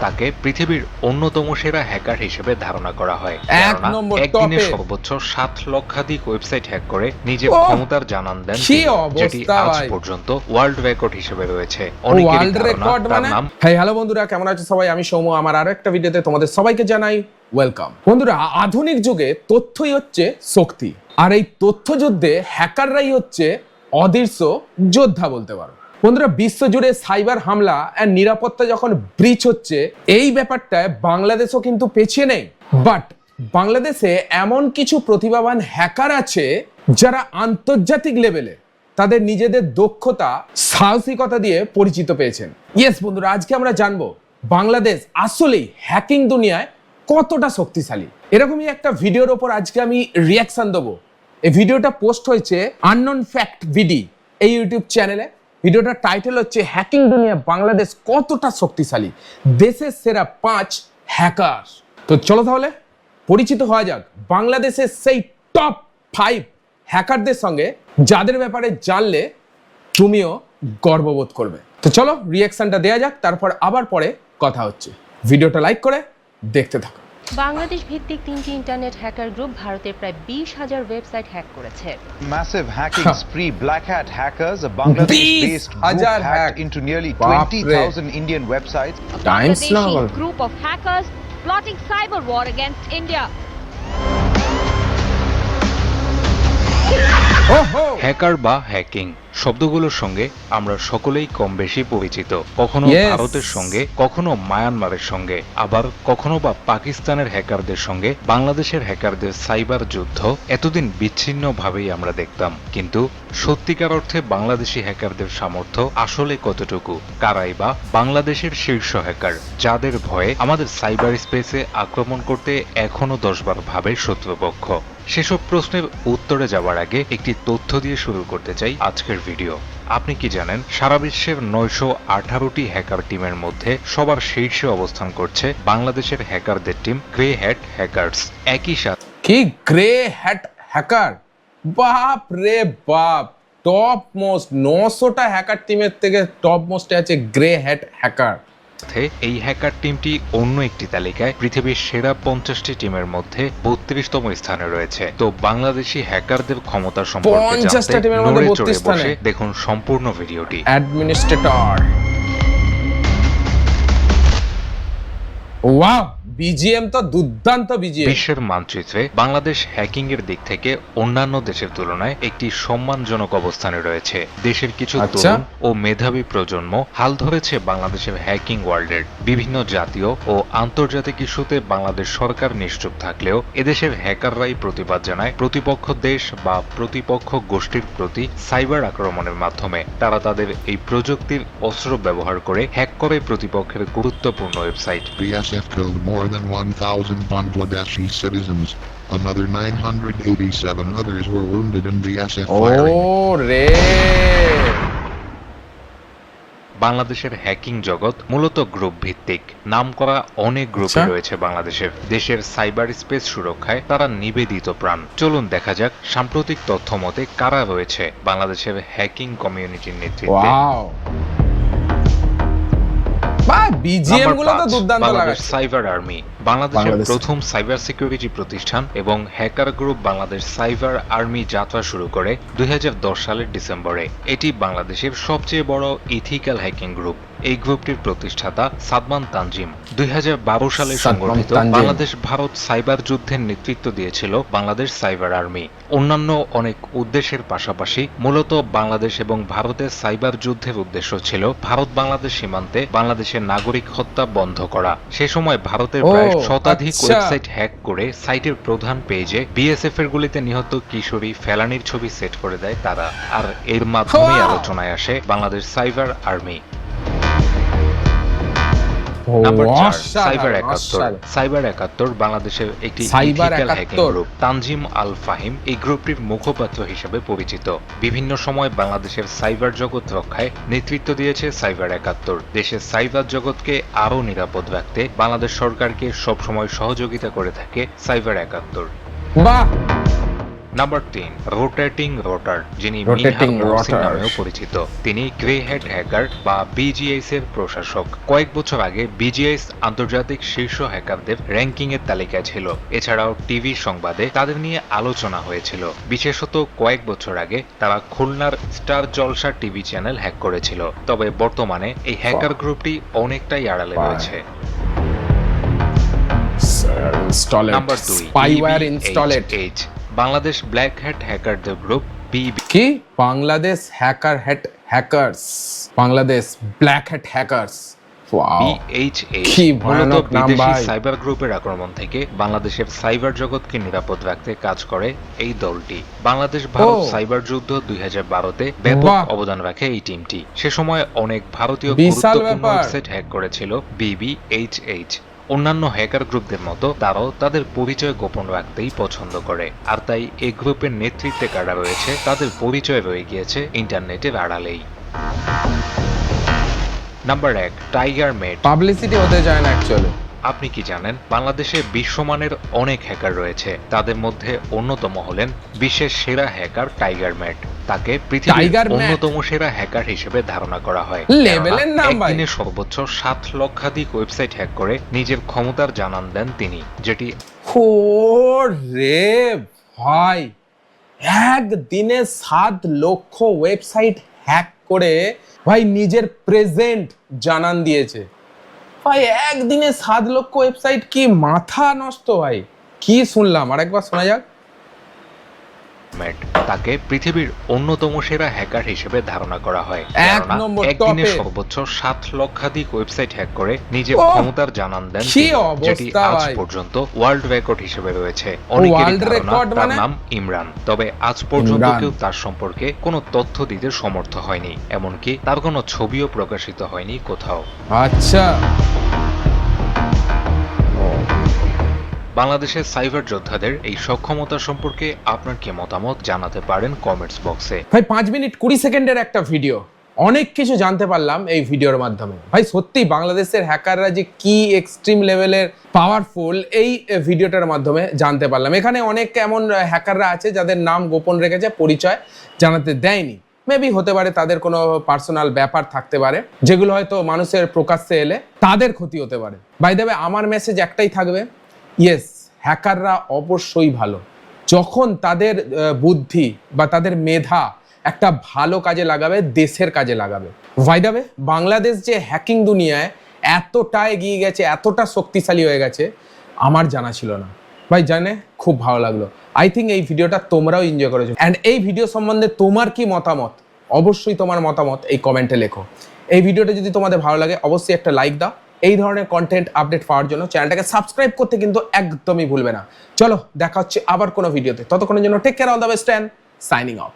তাকে পৃথিবীর অন্যতম সেরা হ্যাকার হিসেবে ধারণা করা হয়। একদিনে সর্বোচ্চ 7 লক্ষাধিক ওয়েবসাইট হ্যাক করে নিজের ক্ষমতার জানান দেন তিনি, যেটি আজ পর্যন্ত ওয়ার্ল্ড রেকর্ড হিসেবে রয়েছে। অনেকেরই ধারণা তার নাম। হ্যালো বন্ধুরা, কেমন আছো সবাই? আমি সৌম্য। আমার আরো একটা ভিডিওতে তোমাদের সবাইকে জানাই ওয়েলকাম। বন্ধুরা, আধুনিক যুগে তথ্যই হচ্ছে শক্তি, আর এই তথ্য যুদ্ধে হ্যাকাররাই হচ্ছে অদৃশ্য যোদ্ধা বলতে পারো। বন্ধুরা, বিশ্বজুড়ে সাইবার হামলা আর নিরাপত্তা যখন ব্রিচ হচ্ছে, এই ব্যাপারটায় বাংলাদেশও কিন্তু পেছিয়ে নেই। বাট বাংলাদেশে এমন কিছু প্রতিভাবান হ্যাকার আছে যারা আন্তর্জাতিক লেভেলে তাদের নিজেদের দক্ষতা, সাহসিকতা দিয়ে পরিচিত পেয়েছেন। ইয়েস বন্ধুরা, আজকে আমরা জানবো বাংলাদেশ আসলেই হ্যাকিং দুনিয়ায় কতটা শক্তিশালী। এরকমই একটা ভিডিওর ওপর আজকে আমি রিয়াকশন দেবো। এই ভিডিওটা পোস্ট হয়েছে আননোন ফ্যাক্ট ভিডি এই ইউটিউব চ্যানেলে। ভিডিওটার টাইটেল হচ্ছে হ্যাকিং দুনিয়া বাংলাদেশ কতটা শক্তিশালী, দেশের সেরা 5 হ্যাকার। তো চলো তাহলে পরিচিত হওয়া যাক বাংলাদেশের সেই টপ 5 হ্যাকারদের সঙ্গে, যাদের ব্যাপারে জানলে তুমিও গর্ববোধ করবে। তো চলো রিয়াকশনটা দেয়া যাক, তারপর আবার পরে কথা হচ্ছে। ভিডিওটা লাইক করে দেখতে থাকো। বাংলাদেশ ভিত্তিক 3টি ইন্টারনেট হ্যাকার গ্রুপ ভারতের প্রায় 20,000 ওয়েবসাইট হ্যাক করেছে। Massive hacking spree, Black Hat hackers, a Bangladesh-based group hacked into nearly 20,000 Indian websites. A Bangladeshi group of hackers plotting cyber war against India. Hacker বা hacking শব্দগুলোর সঙ্গে আমরা সকলেই কম বেশি পরিচিত। কখনো ভারতের সঙ্গে, কখনো মায়ানমারের সঙ্গে, আবার কখনো বা পাকিস্তানের হ্যাকারদের সঙ্গে বাংলাদেশের হ্যাকারদের সাইবার যুদ্ধ এতদিন বিচ্ছিন্নভাবেই আমরা দেখতাম। কিন্তু সত্যিকার অর্থে বাংলাদেশি হ্যাকারদের সামর্থ্য আসলে কতটুকু? কারাই বা বাংলাদেশের শীর্ষ হ্যাকার, যাদের ভয়ে আমাদের সাইবার স্পেসে আক্রমণ করতে এখনো 10 বার ভাবে শত্রুপক্ষ? সেসব প্রশ্নের উত্তরে যাওয়ার আগে একটি তথ্য দিয়ে শুরু করতে চাই আজকের ভিডিও। আপনি কি জানেন সারা বিশ্বের 918টি হ্যাকার টিমের মধ্যে সবার শীর্ষে অবস্থান করছে বাংলাদেশের হ্যাকারদের টিম গ্রে হ্যাট হ্যাকার্স। একই সাথে কি গ্রে হ্যাট হ্যাকার, বাপ রে বাপ, টপ মোস্ট 900টা হ্যাকার টিমের থেকে টপ মোস্টে আছে গ্রে হ্যাট হ্যাকার। এই হ্যাকার টিমটি অন্য একটি তালিকায় পৃথিবীর সেরা 50টি টিমের মধ্যে 32তম স্থানে রয়েছে। তো বাংলাদেশি হ্যাকারদের ক্ষমতা সম্পর্কে জানতে নড়ে চড়ে বসে দেখুন সম্পূর্ণ ভিডিওটি। অ্যাডমিনিস্ট্রেটর, ওয়াও, বিজিএম তো দুর্দান্ত বিজিএম। বিশ্বের মানচিত্রে বাংলাদেশ হ্যাকিং এর দিক থেকে অন্যান্য দেশের তুলনায় একটি সম্মানজনক অবস্থানে রয়েছে। দেশের কিছু তরুণ ও মেধাবী প্রজন্ম হাল ধরেছে বাংলাদেশের হ্যাকিং ওয়ার্ল্ডের। বিভিন্ন জাতীয় ও আন্তর্জাতিক ইস্যুতে বাংলাদেশ সরকার নিশ্চুপ থাকলেও এদেশের হ্যাকাররাই প্রতিবাদ জানায় প্রতিপক্ষ দেশ বা প্রতিপক্ষ গোষ্ঠীর প্রতি সাইবার আক্রমণের মাধ্যমে। তারা তাদের এই প্রযুক্তির অস্ত্র ব্যবহার করে হ্যাক করে প্রতিপক্ষের গুরুত্বপূর্ণ website. BSF killed more than 1,000 Bangladeshi citizens. Another 987 others were wounded in BSF firing. বাংলাদেশের হ্যাকিং জগৎ মূলত গ্রুপ ভিত্তিক। নামকরা অনেক গ্রুপে রয়েছে বাংলাদেশের। দেশের সাইবার স্পেস সুরক্ষায় তারা নিবেদিত প্রাণ। চলুন দেখা যাক সাম্প্রতিক তথ্য মতে কারা রয়েছে বাংলাদেশের হ্যাকিং কমিউনিটির নেতৃত্বে। বাংলাদেশ সাইবার আর্মি, বাংলাদেশের প্রথম সাইবার সিকিউরিটি প্রতিষ্ঠান এবং hacker group Bangladesh cyber army যাত্রা শুরু করে 2010 সালের ডিসেম্বরে। এটি বাংলাদেশের সবচেয়ে বড় ইথিক্যাল হ্যাকিং গ্রুপ। এই গ্রুপটির প্রতিষ্ঠাতা সাদমান তানজিম 2012 সালে সংগঠিত বাংলাদেশ ভারত সাইবার যুদ্ধের নেতৃত্ব দিয়েছিল বাংলাদেশ সাইবার আর্মি। অন্যান্য অনেক উদ্দেশ্যের পাশাপাশি মূলত বাংলাদেশ এবং ভারতের সাইবার যুদ্ধের উদ্দেশ্য ছিল ভারত বাংলাদেশ সীমান্তে বাংলাদেশের নাগরিক হত্যা বন্ধ করা। সে সময় ভারতের প্রায় শতাধিক ওয়েবসাইট হ্যাক করে সাইটের প্রধান পেজে বিএসএফ এর গুলিতে নিহত কিশোরী ফেলানির ছবি সেট করে দেয় তারা। আর এর মাধ্যমেই আলোচনায় আসে বাংলাদেশ সাইবার আর্মি। সাইবার 71 বাংলাদেশের একটি ইথিক্যাল হ্যাকিং গ্রুপ। তানজিম আল ফাহিম এই গ্রুপটির মুখপাত্র হিসেবে পরিচিত। বিভিন্ন সময় বাংলাদেশের সাইবার জগৎ রক্ষায় নেতৃত্ব দিয়েছে সাইবার 71। দেশের সাইবার জগৎকে আরও নিরাপদ রাখতে বাংলাদেশ সরকারকে সবসময় সহযোগিতা করে থাকে সাইবার 71। বাহ, নাম্বার 3, রোটেটিং রোটার, যিনি Rotating মিনহার মহসিন rotor। নামেও পরিচিত। তিনি গ্রে হেড হ্যাকার বা বিজিএস এর প্রশাসক। কয়েক বছর আগে বিজিএস আন্তর্জাতিক শীর্ষ হ্যাকারদের র্যাঙ্কিং এর তালিকায় ছিল। এছাড়াও টিভি সংবাদে তাদের নিয়ে আলোচনা হয়েছিল। বিশেষত কয়েক বছর আগে তারা খুলনার Star Jalsha TV channel hack করেছিল। তবে বর্তমানে এই হ্যাকার গ্রুপটি অনেকটাই আড়ালে রয়েছে। Number 2, spyware install it. BBHH, Bangladesh black hat হ্যাকারদের গ্রুপ বিবি। কি Bangladesh hackers, Bangladesh black hat hackers. Wow, BHH কি মূলত ভয়ানক নাম বিদেশি ভাই। সাইবার গ্রুপের আক্রমণ থেকে বাংলাদেশের সাইবার জগৎকে নিরাপদ রাখতে কাজ করে এই দলটি। বাংলাদেশ ভারত ও। সাইবার যুদ্ধ 2012-তে ব্যাপক বাহ। অবদান রাখে এই টিমটি। সে সময় অনেক ভারতীয় বিশাল গুরুত্বপূর্ণ ব্যাপার। ওয়েবসাইট হ্যাক করেছিল BBHH। অন্যান্য হ্যাকার গ্রুপদের মতো তারাও তাদের পরিচয় গোপন রাখতেই পছন্দ করে, আর তাই এই গ্রুপের নেতৃত্বে কারা রয়েছে তাদের পরিচয় রয়ে গিয়েছে ইন্টারনেটের আড়ালেই। Number 1, tiger mate. পাবলিসিটি হতে চায় না অ্যাকচুয়ালি। আপনি কি জানেন বাংলাদেশে বিশ্বমানের অনেক হ্যাকার রয়েছে, তাদের মধ্যে অন্যতম হলেন বিশ্বের সেরা হ্যাকার টাইগার ম্যাট। তাকে পৃথিবীর টাইগার ম্যাট? অন্যতম সেরা হ্যাকার হিসেবে ধারণা করা হয়। লেভেলের কেননা নাম ভাই। একদিনে সর্বোচ্চ 7 লক্ষাধিক ওয়েবসাইট হ্যাক করে নিজের ক্ষমতার জানান দেন তিনি, যেটি ও রে ভাই, একদিনে 7 লক্ষ ওয়েবসাইট হ্যাক করে ভাই নিজের প্রেজেন্ট জানান দিয়েছে। ভাই একদিনে 7 লক্ষ ওয়েবসাইট, কি মাথা নষ্ট ভাই। কি শুনলাম, আরেকবার শোনা যাক। ম্যাট। তাকে পৃথিবীর অন্যতম সেরা হ্যাকার হিসেবে ধারণা করা হয়। এক কেননা নম্বর একদিনে টপে। সর্বোচ্চ 7 লক্ষাধিক ওয়েবসাইট হ্যাক করে নিজের ওহ, ক্ষমতার জানান দেন কি তিনি, যেটি অবস্থা আজ ভাই। পর্যন্ত ওয়ার্ল্ড রেকর্ড হিসেবে রয়েছে। অনেকেরই ওয়ার্ল্ড ধারণা রেকর্ড তার মানে? নাম ইমরান, তবে আজ পর্যন্ত ইমরান। কেউ তার সম্পর্কে কোনো তথ্য দিতে সমর্থ হয়নি, এমনকি তার কোনো ছবিও প্রকাশিত হয়নি কোথাও। আচ্ছা, বাংলাদেশের সাইবার যোদ্ধাদের এই সক্ষমতা সম্পর্কে আপনার কি মতামত জানাতে পারেন কমেন্টস বক্সে। ভাই 5 মিনিট 20 সেকেন্ডের একটা ভিডিও, অনেক কিছু জানতে পারলাম এই ভিডিওর মাধ্যমে। ভাই সত্যি বাংলাদেশের হ্যাকাররা যে কি এক্সট্রিম লেভেলের পাওয়ারফুল, এই ভিডিওটার মাধ্যমে জানতে পারলাম। এখানে অনেক এমন হ্যাকাররা আছে যাদের নাম গোপন রেখেছে, পরিচয় জানাতে দেয়নি। মেবি হতে পারে তাদের কোনো পার্সোনাল ব্যাপার থাকতে পারে, যেগুলো হয়তো মানুষের প্রকাশ্যে এলে তাদের ক্ষতি হতে পারে। বাই দ্য ওয়ে, আমার মেসেজ একটাই থাকবে, ইয়েস, হ্যাকাররা অবশ্যই ভালো যখন তাদের বুদ্ধি বা তাদের মেধা একটা ভালো কাজে লাগাবে, দেশের কাজে লাগাবে। বাই দ্য ওয়ে, বাংলাদেশ যে হ্যাকিং দুনিয়ায় এতটা এগিয়ে গেছে, এতটা শক্তিশালী হয়ে গেছে, আমার জানা ছিল না ভাই। জানে খুব ভালো লাগলো। আই থিঙ্ক এই ভিডিওটা তোমরাও এনজয় করেছো। অ্যান্ড এই ভিডিও সম্বন্ধে তোমার কি মতামত, অবশ্যই তোমার মতামত এই কমেন্টে লেখো। এই ভিডিওটা যদি তোমাদের ভালো লাগে অবশ্যই একটা লাইক দাও। এই ধরনের কন্টেন্ট আপডেট পাওয়ার জন্য চ্যানেলটাকে সাবস্ক্রাইব করতে কিন্তু একদমই ভুলবে না। চলো দেখা হচ্ছে আবার কোনো ভিডিওতে, ততক্ষণের জন্য take care, all the best and signing of.